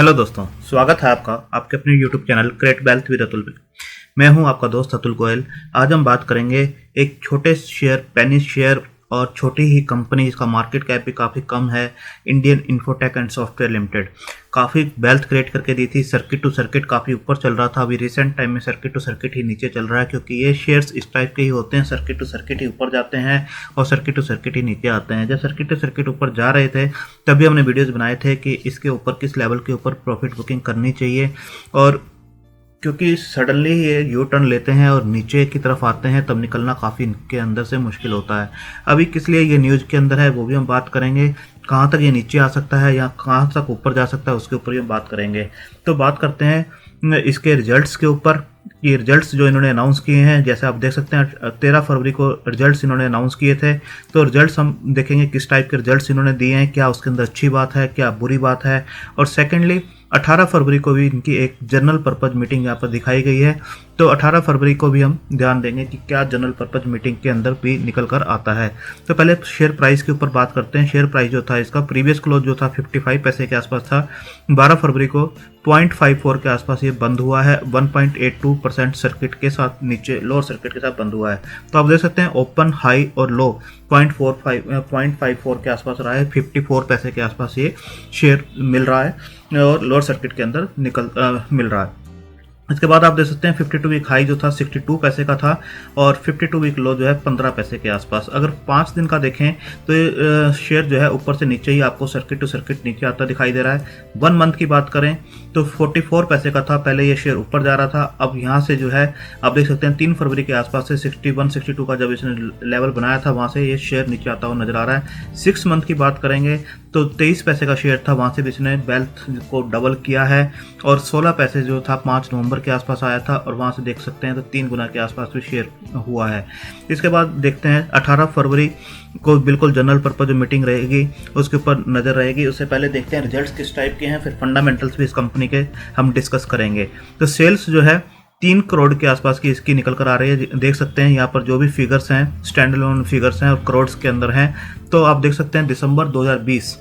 Hello दोस्तों, स्वागत है आपका आपके अपने YouTube channel create wealth with Atul पे। मैं हूं आपका दोस्त अतुल गोयल। आज हम बात करेंगे एक छोटे शेयर, पेनी शेयर और छोटी ही कंपनी जिसका मार्केट कैप भी काफ़ी कम है, Indian infotech and software limited. काफ़ी वेल्थ क्रिएट करके दी थी। सर्किट टू सर्किट काफ़ी ऊपर चल रहा था। अभी रिसेंट टाइम में सर्किट टू सर्किट ही नीचे चल रहा है, क्योंकि ये शेयर्स इस टाइप के ही होते हैं। सर्किट टू सर्किट ही ऊपर जाते हैं और सर्किट टू सर्किट ही नीचे आते हैं। जब सर्किट टू सर्किट ऊपर जा रहे थे तभी हमने वीडियोज़ बनाए थे कि इसके ऊपर किस लेवल के ऊपर प्रॉफिट बुकिंग करनी चाहिए, और क्योंकि सडनली ये यू टर्न लेते हैं और नीचे की तरफ आते हैं तब निकलना काफ़ी इनके अंदर से मुश्किल होता है। अभी किस लिए ये न्यूज़ के अंदर है वो भी हम बात करेंगे। कहाँ तक ये नीचे आ सकता है या कहाँ तक ऊपर जा सकता है उसके ऊपर भी हम बात करेंगे। तो बात करते हैं इसके रिजल्ट्स के ऊपर। ये रिजल्ट्स जो इन्होंने अनाउंस किए हैं, जैसे आप देख सकते हैं 13 फरवरी को रिजल्ट्स इन्होंने अनाउंस किए थे। तो रिजल्ट्स हम देखेंगे किस टाइप के रिजल्ट्स इन्होंने दिए हैं, क्या उसके अंदर अच्छी बात है, क्या बुरी बात है। और सेकेंडली 18 फरवरी को भी इनकी एक जनरल पर्पज़ मीटिंग यहाँ पर दिखाई गई है। तो 18 फरवरी को भी हम ध्यान देंगे कि क्या जनरल पर्पज़ मीटिंग के अंदर भी निकल कर आता है। तो पहले शेयर प्राइस के ऊपर बात करते हैं। शेयर प्राइस जो था इसका प्रीवियस क्लोज जो था 55 पैसे के आसपास था। 12 फरवरी को 0.54 के आसपास ये बंद हुआ है। 1.82% सर्किट के साथ नीचे, लोअर सर्किट के साथ बंद हुआ है। तो आप देख सकते हैं ओपन, हाई और लो 0.54 के आसपास रहा है। 54 पैसे के आसपास ये शेयर मिल रहा है और लोअर सर्किट के अंदर मिल रहा है। इसके बाद आप देख सकते हैं 52 वीक हाई जो था 62 पैसे का था और 52 वीक लो जो है 15 पैसे के आसपास। अगर 5 दिन का देखें तो ये शेयर जो है ऊपर से नीचे ही आपको सर्किट टू सर्किट नीचे आता दिखाई दे रहा है। 1 मंथ की बात करें तो 44 पैसे का था, पहले ये शेयर ऊपर जा रहा था। अब यहाँ से जो है आप देख सकते हैं 3 फरवरी के आसपास से 61-62 का जब इसने लेवल बनाया था वहाँ से ये शेयर नीचे आता हुआ नजर आ रहा है। 6 मंथ की बात करेंगे तो 23 पैसे का शेयर था, वहाँ से भी इसने वेल्थ को डबल किया है और 16 पैसे जो था 5 नवंबर के आसपास आया था और वहाँ से देख सकते हैं तो 3 गुना के आसपास भी शेयर हुआ है। इसके बाद देखते हैं 18 फरवरी को बिल्कुल जनरल पर्पज मीटिंग रहेगी, उसके ऊपर नज़र रहेगी। उससे पहले देखते हैं रिजल्ट्स किस टाइप के हैं, फिर फंडामेंटल्स भी इस कंपनी के हम डिस्कस करेंगे। तो सेल्स जो है 3 करोड़ के आसपास की इसकी निकल कर आ रही है। देख सकते हैं यहाँ पर जो भी फिगर्स हैं स्टैंड अलोन फिगर्स हैं और करोड्स के अंदर हैं। तो आप देख सकते हैं दिसंबर 2020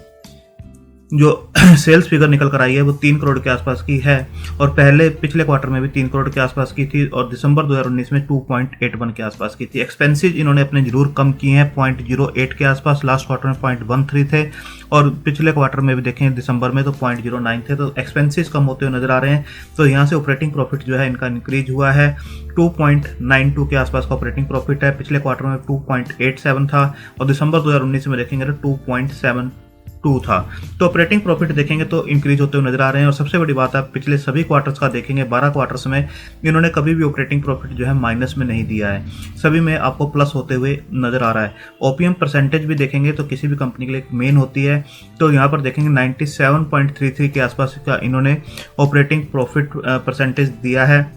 जो सेल्स फिगर निकल कर आई है वो 3 करोड़ के आसपास की है और पिछले क्वार्टर में भी 3 करोड़ के आसपास की थी और दिसंबर 2019 में 2.81 के आसपास की थी। एक्सपेंसेस इन्होंने अपने जरूर कम किए हैं, 0.08 के आसपास। लास्ट क्वार्टर में 0.13 थे और पिछले क्वार्टर में भी देखें दिसंबर में तो 0.09 थे। तो एक्सपेंसेस कम होते हुए नजर आ रहे हैं। तो यहाँ से ऑपरेटिंग प्रॉफिट जो है इनका इंक्रीज हुआ है। 2.92 के आसपास का ऑपरेटिंग प्रॉफिट है। पिछले क्वार्टर में 2.87 था और दिसंबर 2019 में देखेंगे तो 2.72 था। तो ऑपरेटिंग प्रॉफिट देखेंगे तो इंक्रीज होते हुए नजर आ रहे हैं। और सबसे बड़ी बात है पिछले सभी क्वार्टर्स का देखेंगे, 12 क्वार्टर्स में इन्होंने कभी भी ऑपरेटिंग प्रॉफिट जो है माइनस में नहीं दिया है, सभी में आपको प्लस होते हुए नजर आ रहा है। ओपीएम परसेंटेज भी देखेंगे तो किसी भी कंपनी के लिए मेन होती है। तो यहाँ पर देखेंगे 97.33 के आसपास का इन्होंने ऑपरेटिंग प्रॉफिट परसेंटेज दिया है।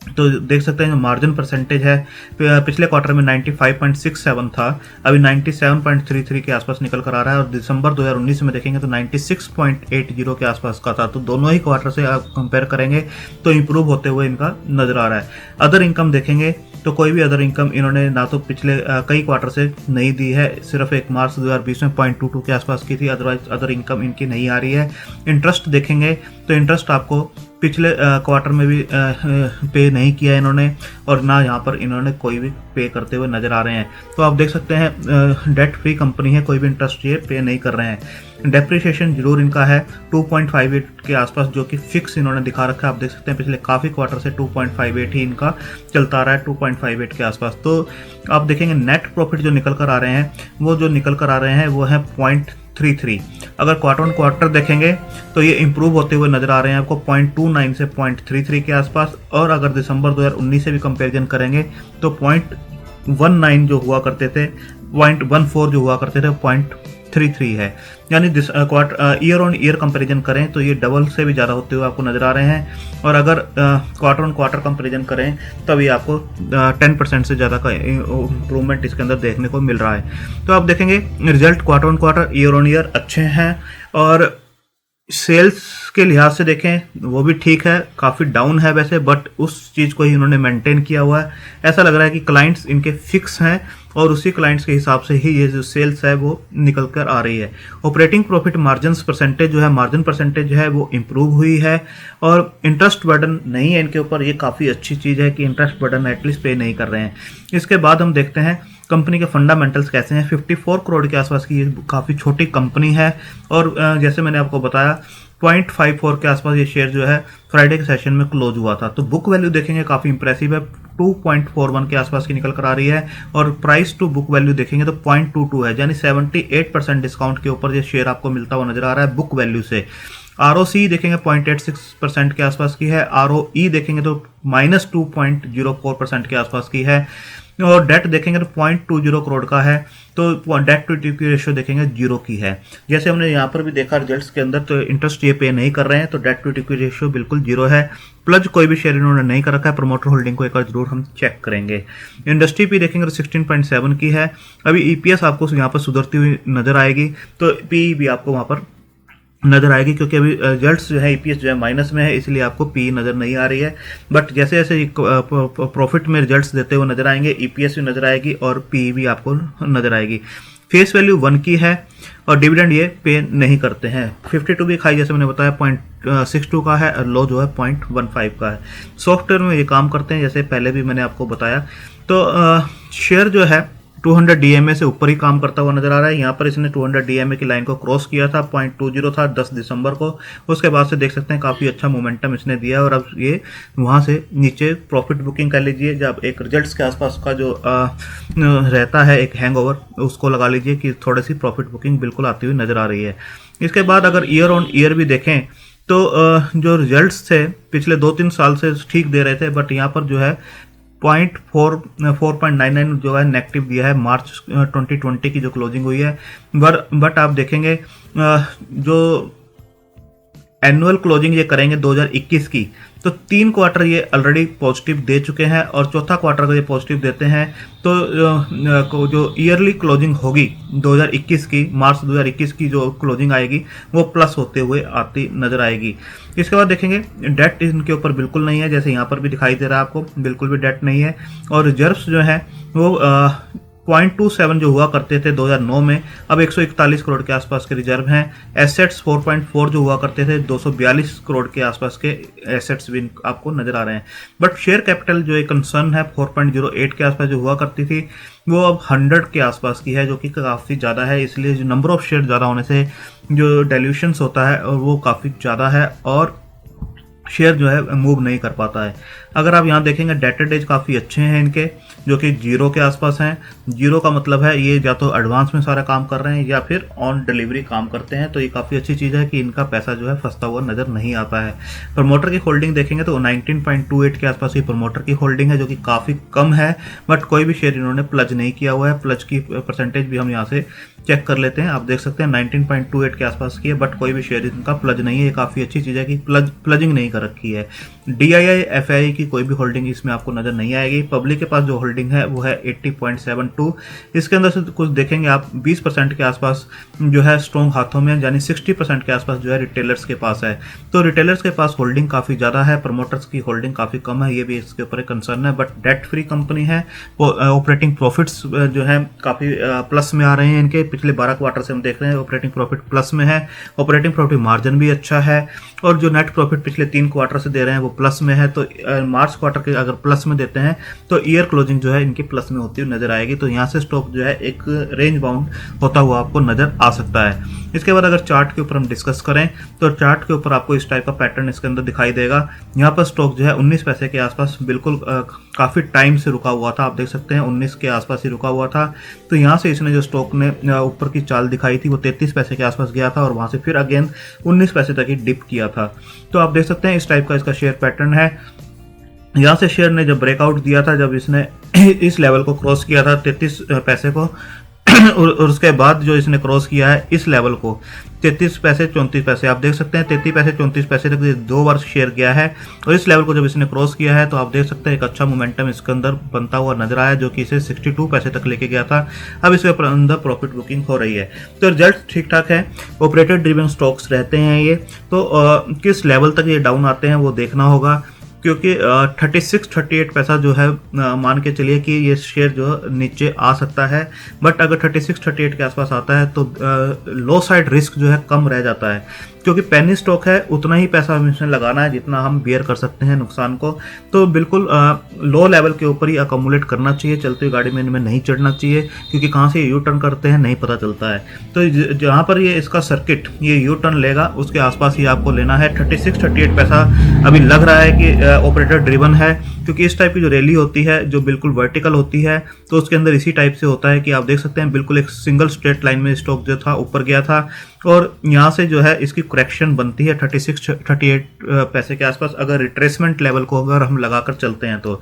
तो देख सकते हैं जो मार्जिन परसेंटेज है पिछले क्वार्टर में 95.67 था, अभी 97.33 के आसपास निकल कर आ रहा है और दिसंबर 2019 में देखेंगे तो 96.80 के आसपास का था। तो दोनों ही क्वार्टर से आप कंपेयर करेंगे तो इंप्रूव होते हुए इनका नजर आ रहा है। अदर इनकम देखेंगे तो कोई भी अदर इनकम इन्होंने ना तो पिछले कई क्वार्टर से नहीं दी है, सिर्फ एक मार्च 2020 में 0.22 के आसपास की थी। अदरवाइज अदर इनकम इनकी नहीं आ रही है। इंटरेस्ट देखेंगे तो इंटरेस्ट आपको पिछले क्वार्टर में भी पे नहीं किया इन्होंने और ना यहाँ पर इन्होंने कोई भी पे करते हुए नज़र आ रहे हैं। तो आप देख सकते हैं डेट फ्री कंपनी है, कोई भी इंटरेस्ट ये पे नहीं कर रहे हैं। डेप्रिसिएशन जरूर इनका है 2.58 के आसपास, जो कि फिक्स इन्होंने दिखा रखा है। आप देख सकते हैं पिछले काफ़ी क्वार्टर से 2.58 ही इनका चलता आ रहा है, 2.58 के आसपास। तो आप देखेंगे नेट प्रॉफिट जो निकल कर आ रहे हैं वो है 0.33। अगर क्वार्टर ऑन क्वार्टर देखेंगे तो ये इंप्रूव होते हुए नजर आ रहे हैं आपको 0.29 से 0.33 के आसपास। और अगर दिसंबर 2019 से भी कंपैरिजन करेंगे तो 0.19 जो हुआ करते थे, 0.14 जो हुआ करते थे 0.33 है। यानी ईयर ऑन ईयर कंपैरिजन करें तो ये डबल से भी ज़्यादा होते हुए आपको नज़र आ रहे हैं। और अगर क्वार्टर ऑन क्वार्टर कंपैरिजन करें तब ये आपको 10% से ज़्यादा का इम्प्रूवमेंट इसके अंदर देखने को मिल रहा है। तो आप देखेंगे result quarter on quarter, year on year अच्छे हैं और सेल्स के लिहाज से देखें वो भी ठीक है, काफ़ी डाउन है वैसे, बट उस चीज़ को ही इन्होंने मेंटेन किया हुआ है। ऐसा लग रहा है कि क्लाइंट्स इनके फिक्स हैं और उसी क्लाइंट्स के हिसाब से ही ये जो सेल्स है वो निकल कर आ रही है। ऑपरेटिंग प्रॉफिट मार्जिन परसेंटेज जो है, मार्जिन परसेंटेज जो है वो इम्प्रूव हुई है और इंटरेस्ट बर्डन नहीं है इनके ऊपर। ये काफ़ी अच्छी चीज़ है कि इंटरेस्ट बर्डन एटलीस्ट पे नहीं कर रहे हैं। इसके बाद हम देखते हैं कंपनी के फंडामेंटल्स कैसे हैं। 54 करोड़ के आसपास की ये काफ़ी छोटी कंपनी है और जैसे मैंने आपको बताया 0.54 के आसपास ये शेयर जो है फ्राइडे के सेशन में क्लोज हुआ था। तो बुक वैल्यू देखेंगे काफ़ी इंप्रेसिव है, 2.41 के आसपास की निकल कर आ रही है और प्राइस टू बुक वैल्यू देखेंगे तो 0.22 है, यानी 78% डिस्काउंट के ऊपर ये शेयर आपको मिलता हुआ नजर आ रहा है बुक वैल्यू से। ROC देखेंगे 0.86% के आसपास की है, ROE देखेंगे तो -2.04% के आसपास की है और डेट देखेंगे तो 0.20 करोड़ का है, तो डेट टू इक्विटी रेशियो देखेंगे 0 की है। जैसे हमने यहाँ पर भी देखा रिजल्ट्स के अंदर, तो इंटरेस्ट ये पे नहीं कर रहे हैं, तो डेट टू इक्विटी रेशियो बिल्कुल 0 है। प्लज कोई भी शेयर इन्होंने नहीं कर रखा है, प्रमोटर होल्डिंग को एक बार जरूर हम चेक करेंगे। इंडस्ट्री पी देखेंगे तो 16.7 की है। अभी EPS आपको यहाँ पर सुधरती हुई नजर आएगी, तो पी भी आपको वहाँ पर नजर आएगी, क्योंकि अभी रिजल्ट्स जो है EPS जो है माइनस में है, इसलिए आपको पी नजर नहीं आ रही है। बट जैसे जैसे प्रॉफिट में रिजल्ट्स देते हुए नजर आएंगे, EPS भी नजर आएगी और पी भी आपको नजर आएगी। फेस वैल्यू 1 की है और डिविडेंड ये पे नहीं करते हैं। 52 वीक हाई जैसे मैंने बताया 0.62 का है और लो जो है 0.15 का है। सॉफ्टवेयर में ये काम करते हैं जैसे पहले भी मैंने आपको बताया। तो शेयर जो है 200 DMA से ऊपर ही काम करता हुआ नजर आ रहा है। यहाँ पर इसने 200 DMA की लाइन को क्रॉस किया था, 0.20 था 10 दिसंबर को। उसके बाद से देख सकते हैं काफ़ी अच्छा मोमेंटम इसने दिया और अब ये वहाँ से नीचे प्रॉफिट बुकिंग कर लीजिए। जब एक रिजल्ट्स के आसपास का जो रहता है एक हैंगओवर, उसको लगा लीजिए कि थोड़ी सी प्रॉफिट बुकिंग बिल्कुल आती हुई नजर आ रही है। इसके बाद अगर ईयर ऑन ईयर भी देखें तो जो रिजल्ट्स थे पिछले 2-3 साल से ठीक दे रहे थे, बट यहाँ पर जो है 4.99 जो है नेगेटिव दिया है मार्च 2020 की जो क्लोजिंग हुई है। बट आप देखेंगे जो एनुअल क्लोजिंग ये करेंगे 2021 की, तो 3 क्वार्टर ये ऑलरेडी पॉजिटिव दे चुके हैं और चौथा क्वार्टर का ये पॉजिटिव देते हैं, तो जो ईयरली क्लोजिंग होगी 2021 की, मार्च 2021 की जो क्लोजिंग आएगी वो प्लस होते हुए आती नजर आएगी। इसके बाद देखेंगे डेट इनके ऊपर बिल्कुल नहीं है, जैसे यहाँ पर भी दिखाई दे रहा है आपको, बिल्कुल भी डेट नहीं है। और रिजर्व्स जो है वो 0.27 जो हुआ करते थे 2009 में, अब 141 करोड़ के आसपास के रिजर्व हैं। एसेट्स 4.4 जो हुआ करते थे 242 करोड़ के आसपास के एसेट्स भी आपको नजर आ रहे हैं। बट शेयर कैपिटल जो एक कंसर्न है 4.08 के आसपास जो हुआ करती थी, वो अब 100 के आसपास की है, जो कि काफ़ी ज़्यादा है। इसलिए जो नंबर ऑफ शेयर ज़्यादा होने से जो डाइल्यूशंस होता है वो काफ़ी ज़्यादा है और शेयर जो है मूव नहीं कर पाता है। अगर आप यहाँ देखेंगे डेटर डेज काफ़ी अच्छे हैं इनके, जो कि 0 के आसपास हैं। 0 का मतलब है ये या तो एडवांस में सारा काम कर रहे हैं या फिर ऑन डिलीवरी काम करते हैं, तो ये काफ़ी अच्छी चीज़ है कि इनका पैसा जो है फंसता हुआ नज़र नहीं आता है। प्रमोटर की होल्डिंग देखेंगे तो 19.28 के आसपास ही प्रमोटर की होल्डिंग है, जो कि काफ़ी कम है। बट कोई भी शेयर इन्होंने प्लज नहीं किया हुआ है। प्लज की परसेंटेज भी हम यहाँ से चेक कर लेते हैं। आप देख सकते हैं 19.28 के आसपास की है, बट कोई भी शेयर इनका प्लज नहीं है। ये काफ़ी अच्छी चीज़ है कि प्लजिंग नहीं कर रखी है। DII FII की कोई भी होल्डिंग इसमें आपको नजर नहीं आएगी। पब्लिक के पास जो होल्डिंग है वो है 80.72। इसके अंदर से कुछ देखेंगे आप 20% के आसपास जो है स्ट्रॉन्ग हाथों में, यानी 60% के आसपास जो है रिटेलर्स के पास है। तो रिटेलर्स के पास होल्डिंग काफ़ी ज़्यादा है, प्रमोटर्स की होल्डिंग काफ़ी कम है, ये भी इसके ऊपर एक कंसर्न है। बट डेट फ्री कंपनी है। ऑपरेटिंग प्रॉफिट्स जो है काफ़ी प्लस में आ रहे हैं इनके। पिछले 12 क्वार्टर से हम देख रहे हैं ऑपरेटिंग प्रॉफिट प्लस में है। ऑपरेटिंग प्रॉफिट मार्जिन भी अच्छा है और जो नेट प्रॉफिट पिछले 3 क्वार्टर से दे रहे हैं वो प्लस में है। तो मार्च क्वार्टर के अगर प्लस में देते हैं तो ईयर क्लोजिंग जो है इनकी प्लस में होती हुई नजर आएगी। तो यहाँ से स्टॉक जो है एक रेंज बाउंड होता हुआ आपको नजर आ सकता है। इसके बाद अगर चार्ट के ऊपर हम डिस्कस करें तो चार्ट के ऊपर आपको इस टाइप का पैटर्न इसके अंदर दिखाई देगा। यहाँ पर स्टॉक जो है 19 पैसे के आसपास बिल्कुल काफ़ी टाइम से रुका हुआ था। आप देख सकते हैं 19 के आसपास ही रुका हुआ था। तो यहाँ से इसने जो स्टॉक ने ऊपर की चाल दिखाई थी वो 33 पैसे के आसपास गया था और वहाँ से फिर अगेन 19 पैसे तक ही डिप किया था। तो आप देख सकते हैं इस टाइप का इसका शेयर पैटर्न है। यहाँ से शेयर ने जब ब्रेकआउट दिया था, जब इसने इस लेवल को क्रॉस किया था 33 पैसे को, और उसके बाद जो इसने क्रॉस किया है इस लेवल को 33 पैसे 34 पैसे, आप देख सकते हैं 33 पैसे 34 पैसे तक 2 बार शेयर गया है। और इस लेवल को जब इसने क्रॉस किया है तो आप देख सकते हैं एक अच्छा मोमेंटम इसके अंदर बनता हुआ नजर आया, जो कि इसे 62 पैसे तक लेके गया था। अब इसके अंदर प्रॉफिट बुकिंग हो रही है, तो रिजल्ट ठीक ठाक है। ऑपरेटर ड्रिवन स्टॉक्स रहते हैं ये, तो किस लेवल तक ये डाउन आते हैं वो देखना होगा, क्योंकि 36-38 पैसा जो है मान के चलिए कि ये शेयर जो नीचे आ सकता है। बट अगर 36-38 के आसपास आता है तो लो साइड रिस्क जो है कम रह जाता है, क्योंकि पेनी स्टॉक है, उतना ही पैसा हमें इसमें लगाना है जितना हम बियर कर सकते हैं नुकसान को। तो बिल्कुल लो लेवल के ऊपर ही अकोमुलेट करना चाहिए, चलती हुई गाड़ी में इनमें नहीं चढ़ना चाहिए, क्योंकि कहाँ से यू टर्न करते हैं नहीं पता चलता है। तो जहाँ पर ये इसका सर्किट ये यू टर्न लेगा उसके आसपास ही आपको लेना है। 36-38 पैसा अभी लग रहा है कि ऑपरेटर ड्रिवन है, क्योंकि इस टाइप की जो रैली होती है जो बिल्कुल वर्टिकल होती है तो उसके अंदर इसी टाइप से होता है कि आप देख सकते हैं बिल्कुल एक सिंगल स्ट्रेट लाइन में स्टॉक जो था ऊपर गया था, और यहाँ से जो है इसकी करेक्शन बनती है 36-38 पैसे के आसपास, अगर रिट्रेसमेंट लेवल को अगर हम लगाकर चलते हैं तो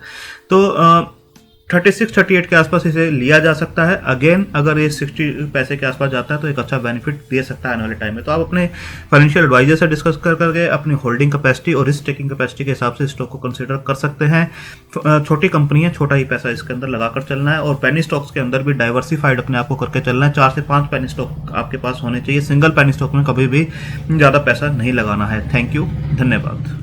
36-38 के आसपास इसे लिया जा सकता है। अगेन अगर ये 60 पैसे के आसपास जाता है तो एक अच्छा बेनिफिट दे सकता है आने वाले टाइम में। तो आप अपने फाइनेंशियल एडवाइजर से डिस्कस करके अपनी होल्डिंग कैपेसिटी और रिस्क टेकिंग कैपेसिटी के हिसाब से स्टॉक को कंसीडर कर सकते हैं। छोटी कंपनी है, छोटा ही पैसा इसके अंदर लगाकर चलना है, और पेनी स्टॉक्स के अंदर भी डाइवर्सिफाइड अपने आप को करके चलना है। 4 से 5 पेनी स्टॉक आपके पास होने चाहिए, सिंगल पेनी स्टॉक में कभी भी ज़्यादा पैसा नहीं लगाना है। थैंक यू, धन्यवाद।